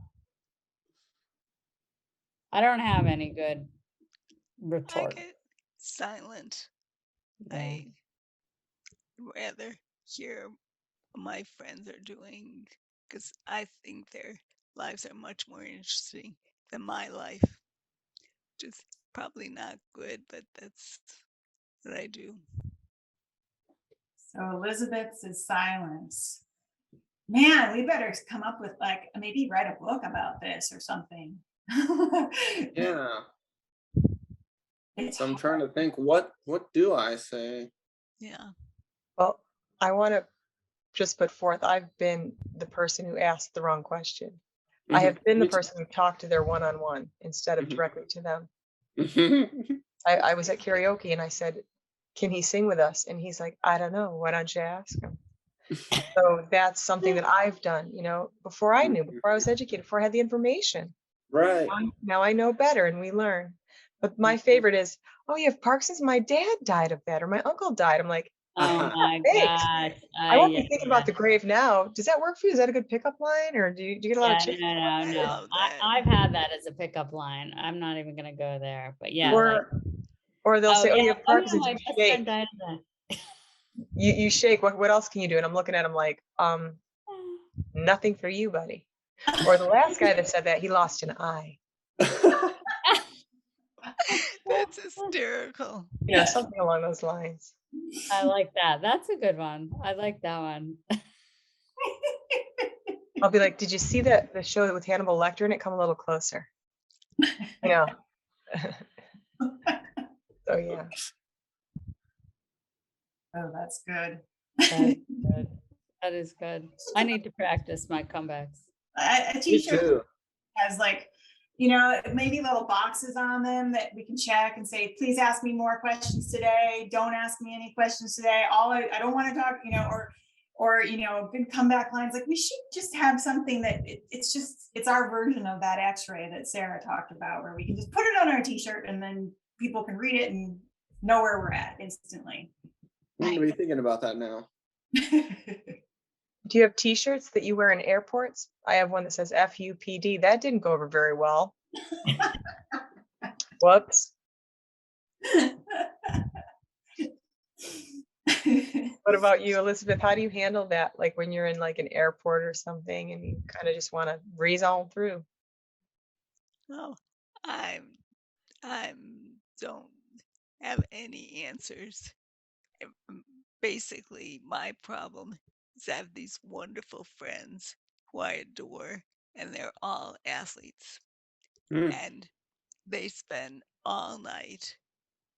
I don't have any good I retort. get silent. Yeah. I rather hear what my friends are doing because I think their lives are much more interesting than my life. Just probably not good, but that's what I do. So Elizabeth's is silence. Man, we better come up with maybe write a book about this or something. Yeah. It's So I'm trying to think, what do I say? Yeah. Well, I want to just put forth, I've been the person who asked the wrong question. I Mhm. have been the Me too. person who talked to their one-on-one instead of Mhm. directly to them. Mhm. I was at karaoke and I said, can he sing with us? And he's like, I don't know. Why don't you ask him? So that's something that I've done, before I knew, before I was educated, before I had the information. Right. Now I know better and we learn. But my favorite is, oh, you have Parkinson's? My dad died of that, or my uncle died. I'm like, Oh my thanks. gosh. I won't be thinking about the grave now. Does that work for you? Is that a good pickup line? Or do you get a lot of chicks? No. love that. I've had that as a pickup line. I'm not even gonna go there. But yeah, Or they'll say, oh, you yeah. have Parkinson's, my you best shake. friend died of that. You shake. What else can you do? And I'm looking at him like, nothing for you, buddy. Or the last guy that said that, he lost an eye. That's hysterical. Something along those lines. I like that. That's a good one. I like that one. I'll be like, did you see the show with Hannibal Lecter in it? Come a little closer. Yeah. So yeah. Oh, that's good. That's good. That is good. I need to practice my comebacks. A Me t-shirt too. has like, maybe little boxes on them that we can check and say, please ask me more questions today. Don't ask me any questions today. I don't want to talk, or good comeback lines. Like we should just have something that it's our version of that x-ray that Sarah talked about, where we can just put it on our t-shirt and then people can read it and know where we're at instantly. I'm gonna be thinking about that now. Do you have t-shirts that you wear in airports? I have one that says FUPD. That didn't go over very well. Whoops. What about you, Elizabeth? How do you handle that? Like when you're in like an airport or something and you kind of just want to breeze on through? Oh, I'm don't have any answers. Basically, my problem is I have these wonderful friends who I adore, and they're all athletes, Mm. and they spend all night,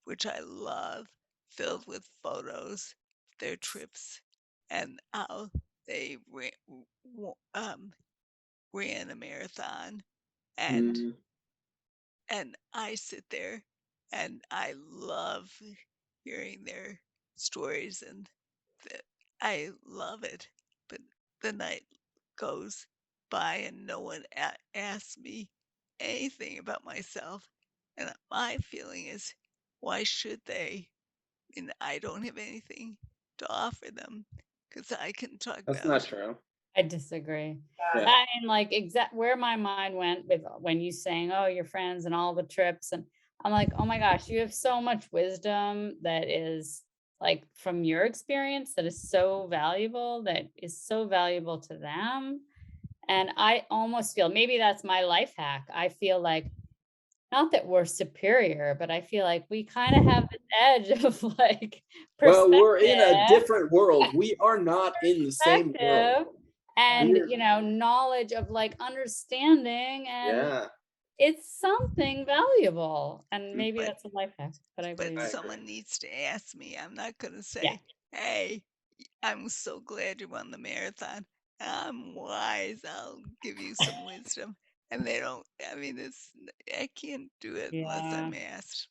which I love, filled with photos of their trips and how they ran a marathon, and Mm. and I sit there and I love hearing their stories, and I love it. But the night goes by and no one asks me anything about myself. And my feeling is, why should they? And I don't have anything to offer them because I can talk That's not about. true. I disagree. Yeah. I mean, like where my mind went with when you saying, "Oh, your friends and all the trips," and I'm like, "Oh my gosh, you have so much wisdom that is like from your experience that is so valuable, to them." And I almost feel maybe that's my life hack. I feel like not that we're superior, but I feel like we kind of have this edge of like Well, we're in a perspective. different world. We are not in the same world. And We're- knowledge of like understanding, and Yeah. it's something valuable, and maybe But that's a life hack, but I believe I agree. someone needs to ask me. I'm not going to yeah say, hey, I'm so glad you won the marathon. I'm wise. I'll give you some wisdom. And they don't, I mean, I can't do it unless yeah I'm asked.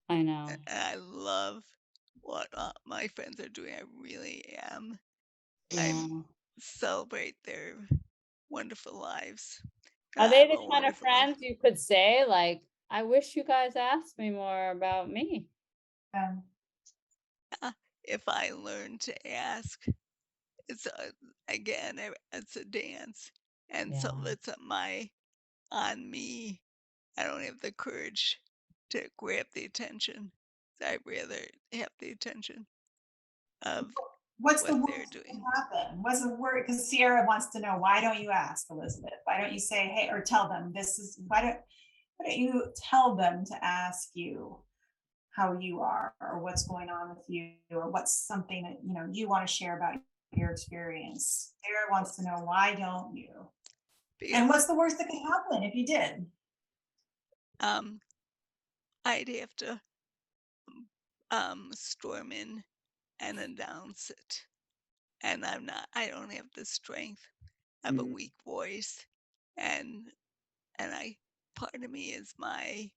I know. And I love what my friends are doing. I really am. I Yeah. celebrate their wonderful lives. Are I they have the a kind of wonderful life. friends you could say like, I wish you guys asked me more about me? If I learn to ask, it's again, it's a dance. And some of Yeah. it's on me. I don't have the courage to grab the attention. I'd rather have the attention of What's the what worst they're that can doing. happen? What's the word? Because Sierra wants to know, why don't you ask, Elizabeth? Why don't you say, hey, or tell them why don't you tell them to ask you how you are, or what's going on with you, or what's something that you want to share about your experience? Sarah wants to know, why don't you? And Because what's the worst that could happen if you did? I'd have to storm in and announce it. And I don't have the strength. I have a Mm. weak voice. And part of me is my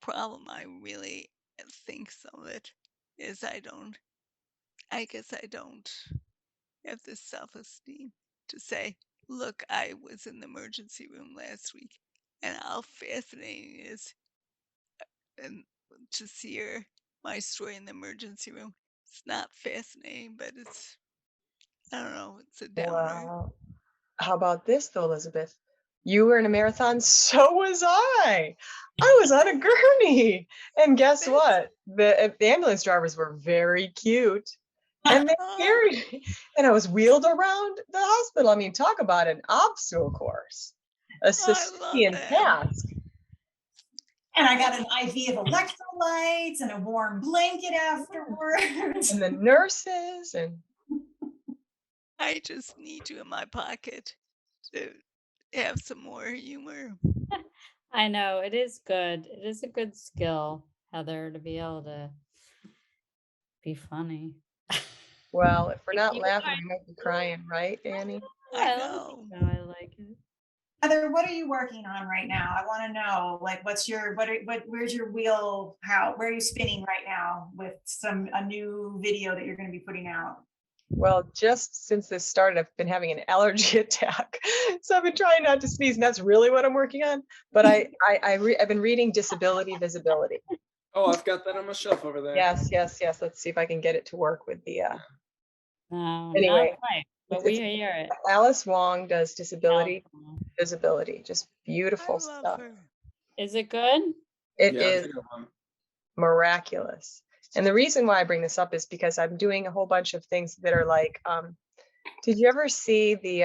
problem. I really think some of it is I guess I don't have the self-esteem to say, look, I was in the emergency room last week, and how fascinating it is and to hear my story in the emergency room. It's not fascinating, but I don't know, it's a downer. Wow. How about this though, Elizabeth? You were in a marathon, so was I. I was on a gurney. And guess That's- what? The ambulance drivers were very cute. And they Oh, carried me. And I was wheeled around the hospital. I mean, talk about an obstacle course. A I love Sisyphean that. task. And I got an IV of electrolytes and a warm blanket afterwards. And the nurses and I just need you in my pocket to have some more humor. I know it is good. It is a good skill, Heather, to be able to be funny. Well, if we're not Keep it laughing, going. we might be crying, right, Annie? I I know. I like it. Heather, what are you working on right now? I want to know, like, what's your, where's your wheel? Where are you spinning right now with a new video that you're going to be putting out? Well, just since this started, I've been having an allergy attack. So I've been trying not to sneeze, and that's really what I'm working on. But I've been reading Disability Visibility. Oh, I've got that on my shelf over there. Yes. Let's see if I can get it to work with the No, Anyway, not quite, but it's- we it's- hear it. Alice Wong does Disability Alcohol. Visibility. Just beautiful I love stuff. her. Is it good? It Yeah, is it's a good one. miraculous. And the reason why I bring this up is because I'm doing a whole bunch of things that are like, did you ever see the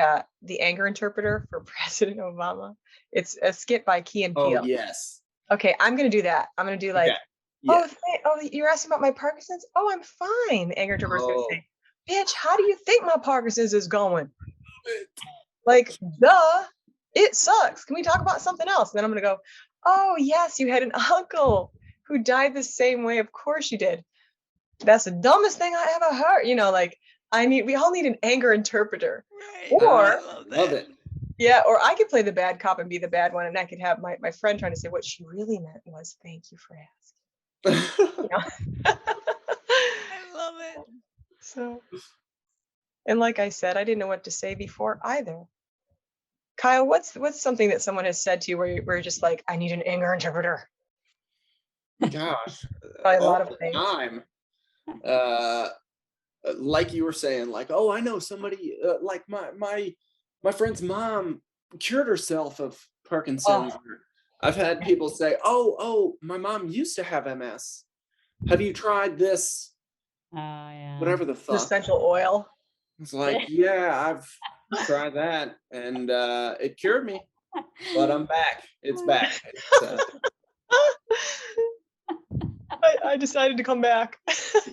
anger interpreter for President Obama? It's a skit by Key and Oh, Peele. yes. Okay, I'm gonna do that. I'm gonna do like, Okay. Yeah. oh, you're asking about my Parkinson's? Oh, I'm fine. The anger interpreter's gonna Oh. say, bitch, how do you think my Parkinson's is going? Like, duh, it sucks. Can we talk about something else? And then I'm gonna go, oh yes, you had an uncle who died the same way. Of course you did. That's the dumbest thing I ever heard. Like, we all need an anger interpreter. Right. Or- I love Love that. it. Yeah, or I could play the bad cop and be the bad one, and I could have my friend trying to say what she really meant was, thank you for asking. I love it. So, and like I said, I didn't know what to say before either. Kyle, what's something that someone has said to you where you're just like, I need an anger interpreter? Gosh. Probably a all lot of the things. time. Like you were saying, like, oh, I know somebody, like my friend's mom cured herself of Parkinson's. Oh. I've had people say, oh, my mom used to have MS. Have you tried this? Oh yeah. Whatever the The fuck. essential oil. It's like, yeah, I've tried that, and it cured me, but I'm back. It's back. It's, I decided to come back.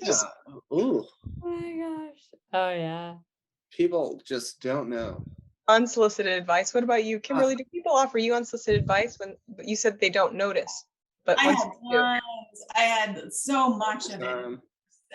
Just yeah. Ooh, Oh my gosh. Oh yeah. people just don't know. unsolicited advice. What about you, Kimberly? Do people offer you unsolicited advice when you said they don't notice? But I once had you do, tons. I had so much of it. Um,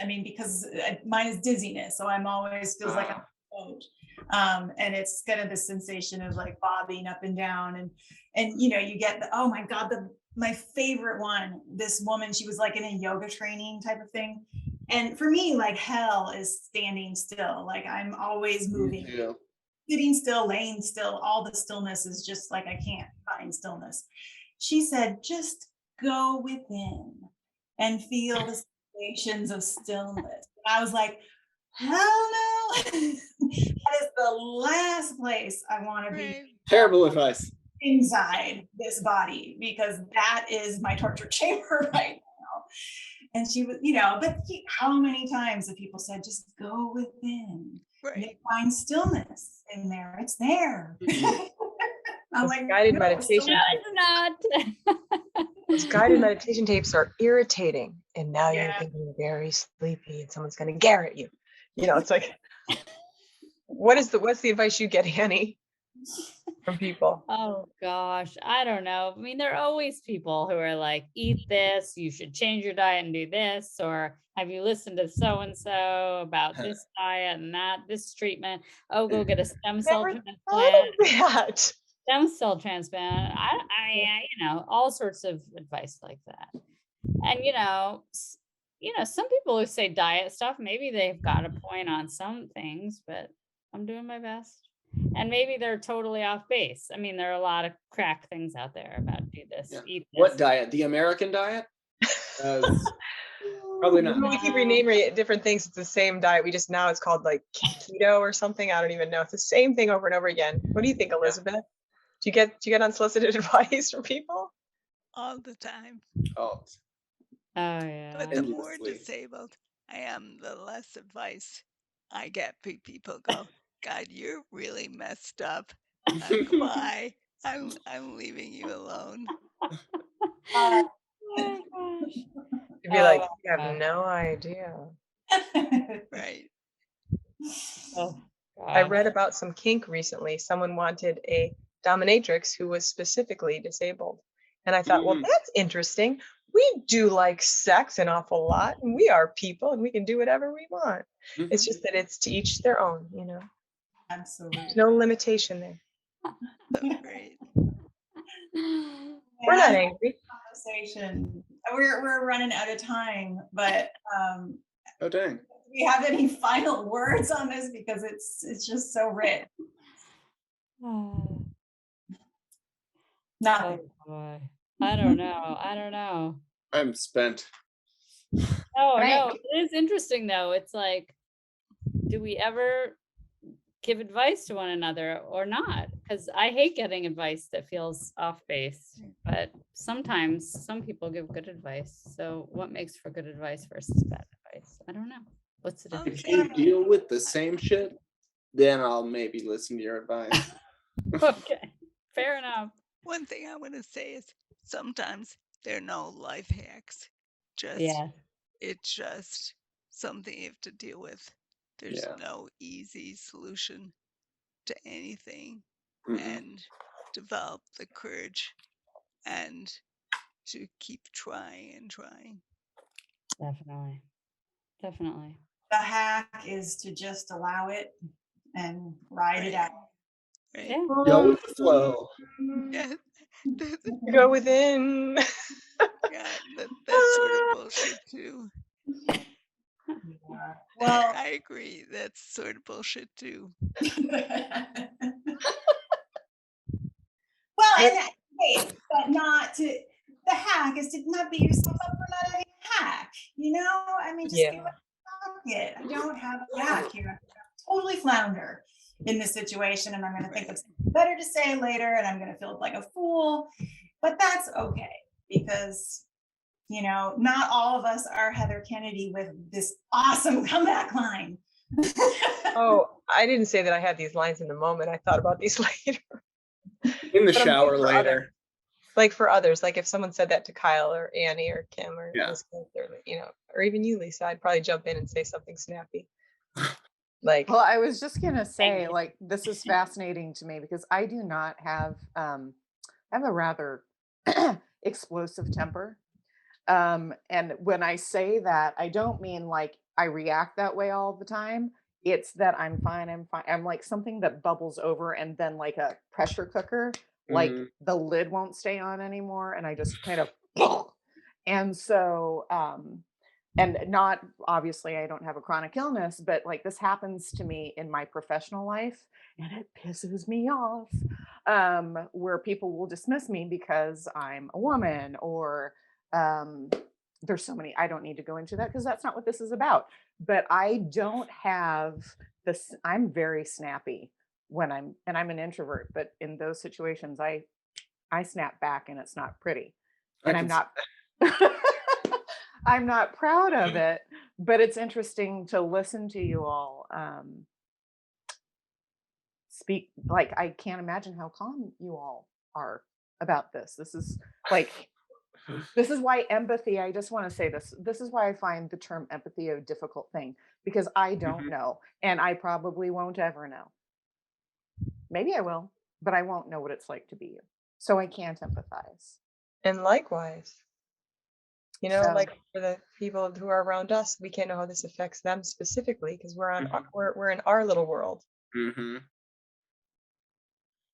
I mean, because mine is dizziness, so I'm always feels like I'm coach. And it's kind of the sensation of like bobbing up and down, and you get oh my god, my favorite one. This woman, she was like in a yoga training type of thing, and for me, like hell is standing still. Like I'm always moving, me too. sitting still, laying still. All the stillness is just like I can't find stillness. She said, just go within and feel the sensations of stillness. I was like, hell no. That is the last place I want to be Right. Terrible advice. inside this body, because that is my torture chamber right now. And she was, but how many times have people said, just go within, Right. you'll find stillness in there. It's there. I'm Those like, guided no, meditation. No, it's not. those guided meditation tapes are irritating, and now you're Yeah. thinking you're very sleepy, and someone's going to garrot you. It's like, what's the advice you get, Annie, from people? Oh gosh, I don't know. I mean, there are always people who are like, eat this, you should change your diet and do this, or have you listened to so and so about this diet and this treatment? Oh, go get a stem cell Never thought transplant. of that. Stem cell transplant. All sorts of advice like that. And some people who say diet stuff, maybe they've got a point on some things, but I'm doing my best. And maybe they're totally off base. I mean, there are a lot of crack things out there about do this, Yeah. eat this. What diet? The American diet? Probably not. We keep renaming it different things. It's the same diet. Now it's called like keto or something. I don't even know. It's the same thing over and over again. What do you think, Elizabeth? Do you get unsolicited advice from people? All the time. Oh, Oh yeah. But the Endlessly. more disabled I am, the less advice I get. People go, God, you're really messed up. Goodbye. I'm leaving you alone. Uh, Oh my gosh. You'd be like, Oh, you have God. no idea. Right. Oh, I gosh. read about some kink recently. Someone wanted a dominatrix who was specifically disabled. And I thought, well, Mhm. that's interesting. we do like sex an awful lot, and we are people, and we can do whatever we want. It's Mhm. just that it's to each their own, Absolutely. There's no limitation there. So great. We're not And angry. conversation. We're running out of time, but Oh dang. do we have any final words on this, because it's just so rich? Nothing. Oh boy. I don't know. I'm spent. Oh Right. no, it is interesting though. It's like, do we ever give advice to one another or not? Because I hate getting advice that feels off base, but sometimes some people give good advice. So what makes for good advice versus bad advice? I don't know. What's the difference? If you deal with the same shit, then I'll maybe listen to your advice. Okay, fair enough. One thing I want to say is sometimes there are no life hacks. Yeah. It's just something you have to deal with. There's Yeah. no easy solution to anything, Mhm. and develop the courage and to keep trying and trying. Definitely. Definitely. The hack is to just allow it and ride it out. Right? Yeah. Go with the flow. Yeah, Go within. yeah, that's sort of bullshit too. Well, I agree. That's sort of bullshit too. well, and hey, but not to. The hack is to not beat yourself up for not having a hack. I mean, just be Yeah. like, fuck it. I don't have a hack here. I totally flounder in this situation, and I'm going to think of something better to say later, and I'm going to feel like a fool. But that's okay, because not all of us are Heather Kennedy with this awesome comeback line. Oh, I didn't say that I had these lines in the moment. I thought about these later. In the But I'm shower good for later. others. Like for others, like if someone said that to Kyle or Annie or Kim or Yeah. or even you, Lisa, I'd probably jump in and say something snappy. Like, Well, I was just gonna say, you. like, this is fascinating to me because I do not have I have a rather explosive temper. And when I say that, I don't mean like I react that way all the time. It's that I'm fine. I'm like something that bubbles over and then like a pressure cooker, like Mhm. the lid won't stay on anymore. And I just kind of, and so, and not obviously I don't have a chronic illness, but like this happens to me in my professional life and it pisses me off, where people will dismiss me because I'm a woman or there's so many, I don't need to go into that because that's not what this is about. But I don't have this, I'm very snappy when I'm an introvert, but in those situations I snap back and it's not pretty. And I'm not I'm not proud of it, but it's interesting to listen to you all speak. Like, I can't imagine how calm you all are about this. This is why empathy, I just want to say this. This is why I find the term empathy a difficult thing because I don't Mhm. know. And I probably won't ever know. Maybe I will, but I won't know what it's like to be you. So I can't empathize. and likewise, So- like for the people who are around us, we can't know how this affects them specifically because we're in our little world. Mhm.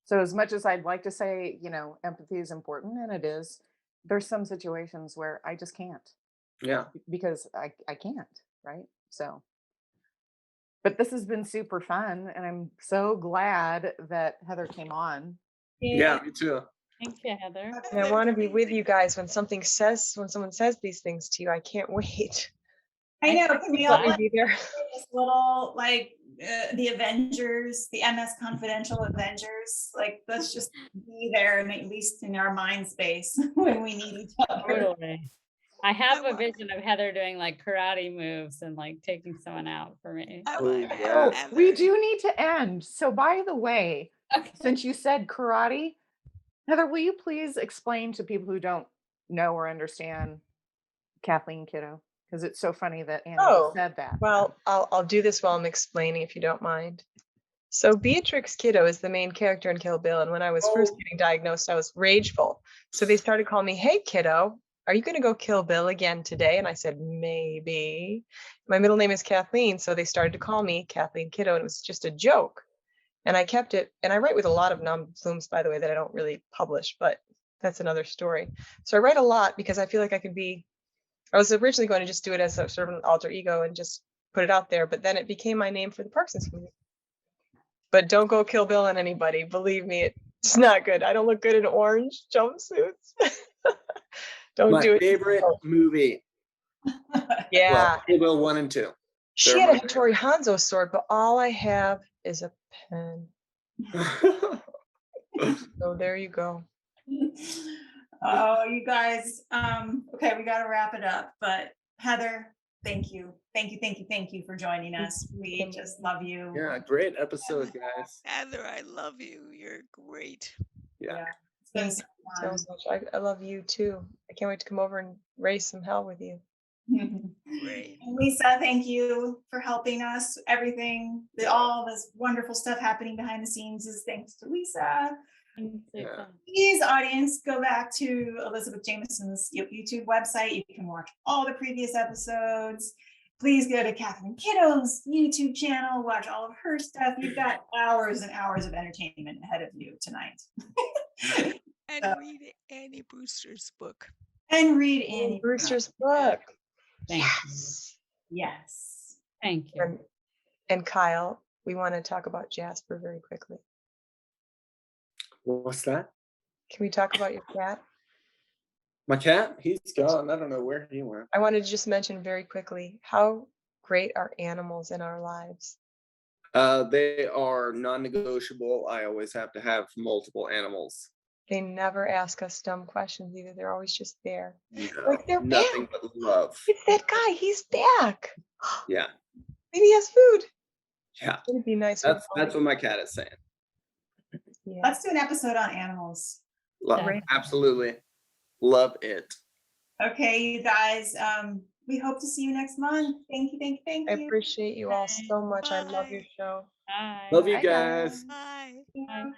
So as much as I'd like to say, empathy is important, and it is, there's some situations where I just can't Yeah. because I can't, right? So, but this has been super fun, and I'm so glad that Heather came on. Yeah, me too. Thank you, Heather. And I want to be with you guys when someone says these things to you. I can't wait. I know. Can we all Let me be there. this little like the Avengers, the MS Confidential Avengers? Like, let's just be there and at least in our mind space when we need each other. Totally. I have I a wa- vision of Heather doing like karate moves and like taking someone out for me. I Oh, want to yeah. have We Heather. do need to end. So, by the way, Okay. since you said karate, Heather, will you please explain to people who don't know or understand Kathleen Kiddo? Because it's so funny that Annie just said that. Well, I'll do this while I'm explaining if you don't mind. So Beatrix Kiddo is the main character in Kill Bill, and when I was first getting diagnosed, I was rageful. So they started calling me, "Hey Kiddo," are you going to go kill Bill again today? And I said, maybe. My middle name is Kathleen. So they started to call me Kathleen Kiddo. And it was just a joke. And I kept it. And I write with a lot of non-blooms, by the way, that I don't really publish, but that's another story. So I write a lot because I feel like I was originally going to just do it as a sort of an alter ego and just put it out there. But then it became my name for the Parkinson's community. But don't go kill Bill on anybody. Believe me, it's not good. I don't look good in orange jumpsuits. Don't My do it. favorite movie. Yeah. Well, Kill Bill 1 and 2. She had a Hattori Hanzo sword, but all I have is a pen. So there you go. Oh, you guys. Okay, we got to wrap it up. But Heather, thank you for joining us. We just love you. Yeah, great episode, guys. Heather, I love you. You're great. Yeah. It's been Thank so you fun. so much. I love you too. I can't wait to come over and raise some hell with you. Great. And Lisa, thank you for helping us. Everything, all this wonderful stuff happening behind the scenes is thanks to Lisa. Yeah. Please, audience, go back to Elizabeth Jameson's YouTube website. You can watch all the previous episodes. Please go to Catherine Kiddo's YouTube channel, watch all of her stuff. You've got hours and hours of entertainment ahead of you tonight. And read Annie Brewster's book. And read Annie Brewster's book. Thank Yes. Yes. Thank you. And Kyle, we want to talk about Jasper very quickly. What's that? Can we talk about your cat? My cat? He's gone. I don't know where he went. I wanted to just mention very quickly how great are animals in our lives. They are non-negotiable. I always have to have multiple animals. They never ask us dumb questions either. They're always just there. No, Like they're nothing back. but love. It's that guy. He's back. Yeah, Maybe he has food. yeah. It'd be nice. That's what my cat is saying. Yeah. Let's do an episode on animals. Love, Right. absolutely. Love it. Okay, you guys. We hope to see you next month. Thank you. I appreciate you all so much. I love Bye. your show. Bye. Love you Bye, guys. Bye. Bye.